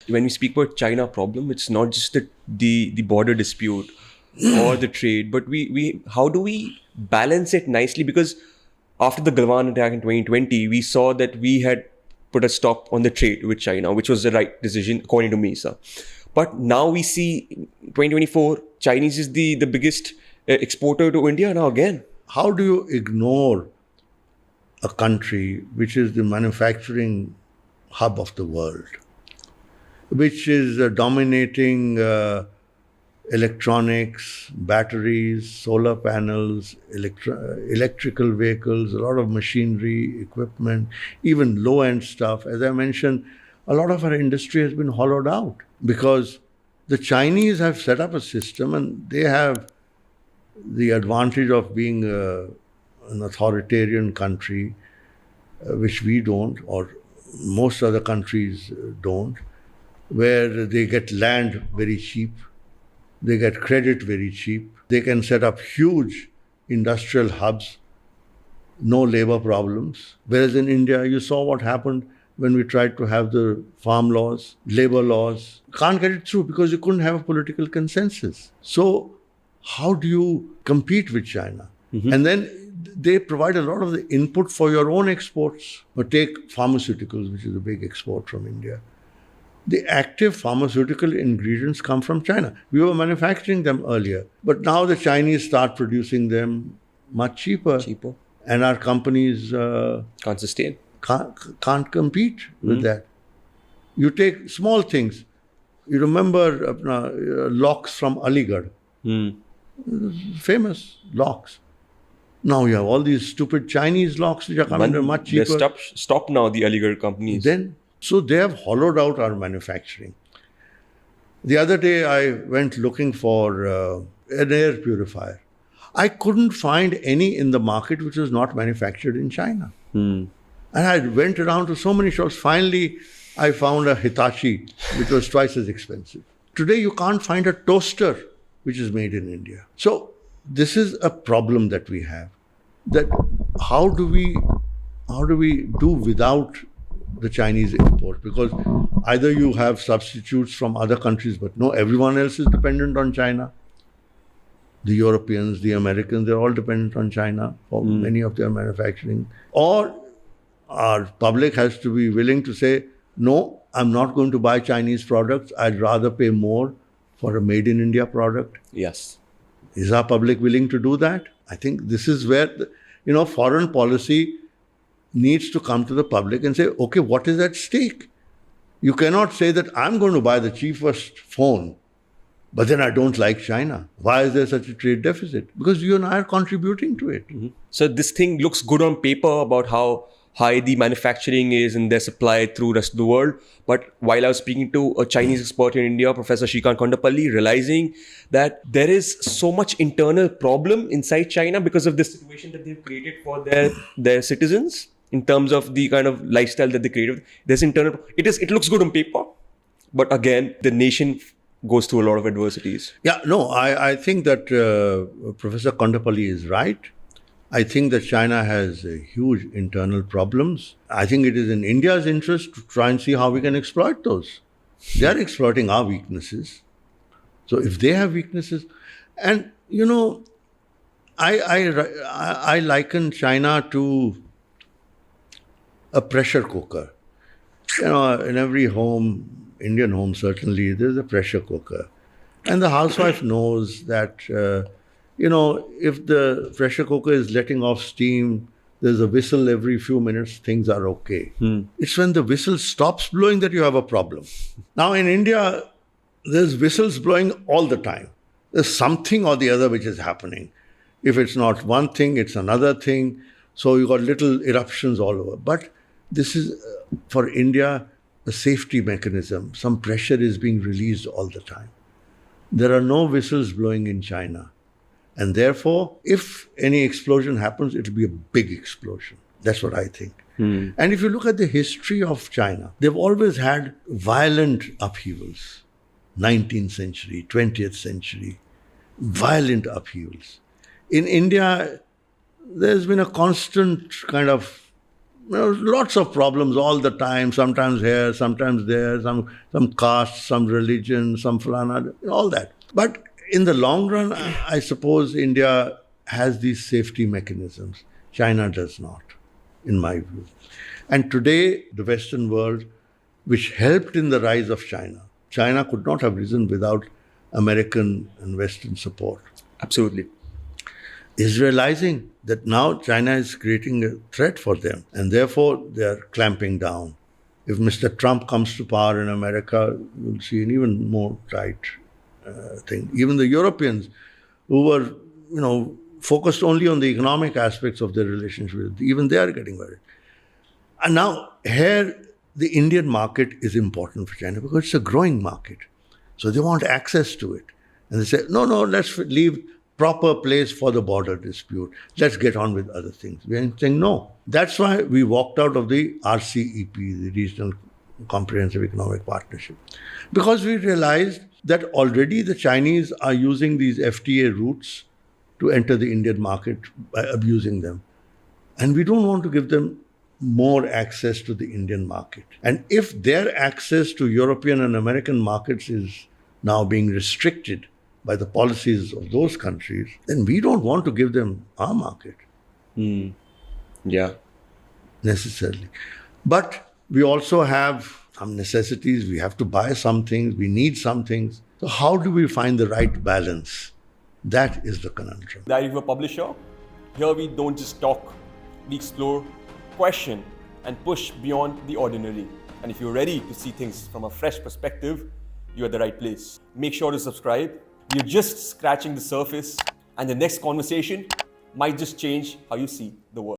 when we speak about China problem, it's not just the border dispute or the trade, but we how do we balance it nicely? Because after the Galwan attack in 2020, we saw that we had put a stop on the trade with China, which was the right decision according to me, sir. But now we see 2024, Chinese is the biggest exporter to India now again. How do you ignore a country which is the manufacturing hub of the world, which is dominating electronics, batteries, solar panels, electrical vehicles, a lot of machinery, equipment, even low-end stuff. As I mentioned, a lot of our industry has been hollowed out because the Chinese have set up a system and they have the advantage of being an authoritarian country, which we don't, or most other countries don't, where they get land very cheap, they get credit very cheap, they can set up huge industrial hubs, no labor problems. Whereas in India, you saw what happened when we tried to have the farm laws, labor laws. Can't get it through because you couldn't have a political consensus. So how do you compete with China? Mm-hmm. And then they provide a lot of the input for your own exports. But take pharmaceuticals, which is a big export from India. The active pharmaceutical ingredients come from China. We were manufacturing them earlier, but now the Chinese start producing them much cheaper. And our companies can't sustain. Can't compete with that. You take small things. You remember locks from Aligarh. Famous locks. Now you have all these stupid Chinese locks which are coming much cheaper. They're stopped now, the Aligarh companies. So they have hollowed out our manufacturing. The other day I went looking for an air purifier. I couldn't find any in the market which was not manufactured in China. And I went around to so many shops. Finally, I found a Hitachi, which was twice as expensive. Today, you can't find a toaster which is made in India. So this is a problem that we have. That how do we do without the Chinese import? Because either you have substitutes from other countries, but no, everyone else is dependent on China. The Europeans, the Americans, they're all dependent on China for many of their manufacturing. Or our public has to be willing to say, no, I'm not going to buy Chinese products. I'd rather pay more for a made in India product. Yes. Is our public willing to do that? I think this is where, foreign policy needs to come to the public and say, okay, what is at stake? You cannot say that I'm going to buy the cheapest phone, but then I don't like China. Why is there such a trade deficit? Because you and I are contributing to it. Mm-hmm. So this thing looks good on paper about how high the manufacturing is and their supply through the rest of the world. But while I was speaking to a Chinese expert in India, Professor Shrikant Kondapalli, realizing that there is so much internal problem inside China because of this situation that they've created for their citizens in terms of the kind of lifestyle that they created. There's internal, it looks good on paper, but again, the nation goes through a lot of adversities. Yeah, no, I think that Professor Kondapalli is right. I think that China has huge internal problems. I think it is in India's interest to try and see how we can exploit those. They are exploiting our weaknesses. So if they have weaknesses, and I liken China to a pressure cooker. In every home, Indian home certainly, there's a pressure cooker. And the housewife knows that if the pressure cooker is letting off steam, there's a whistle every few minutes, things are okay. It's when the whistle stops blowing that you have a problem. Now in India, there's whistles blowing all the time. There's something or the other which is happening. If it's not one thing, it's another thing. So you got little eruptions all over. But this is, for India, a safety mechanism. Some pressure is being released all the time. There are no whistles blowing in China. And therefore, if any explosion happens, it will be a big explosion. That's what I think. And if you look at the history of China, they've always had violent upheavals. 19th century, 20th century, violent upheavals. In India, there's been a constant kind of lots of problems all the time, sometimes here, sometimes there, some caste, some religion, some falana, all that. But in the long run, I suppose India has these safety mechanisms. China does not, in my view. And today, the Western world, which helped in the rise of China, China could not have risen without American and Western support, Absolutely. is realizing that now China is creating a threat for them, and therefore they are clamping down. If Mr. Trump comes to power in America, you'll see an even more tight thing. Even the Europeans, who were, focused only on the economic aspects of their relationship, even they are getting worried. And now here, the Indian market is important for China because it's a growing market. So they want access to it. And they say, no, let's leave proper place for the border dispute. Let's get on with other things. We are saying no. That's why we walked out of the RCEP, the Regional Comprehensive Economic Partnership. Because we realized that already the Chinese are using these FTA routes to enter the Indian market by abusing them. And we don't want to give them more access to the Indian market. And if their access to European and American markets is now being restricted by the policies of those countries, then we don't want to give them our market. Yeah. Necessarily. But we also have some necessities. We have to buy some things. We need some things. So how do we find the right balance? That is the conundrum. Diary of a Publisher. Here we don't just talk, we explore, question, and push beyond the ordinary. And if you're ready to see things from a fresh perspective, you're at the right place. Make sure to subscribe. We're just scratching the surface, and the next conversation might just change how you see the world.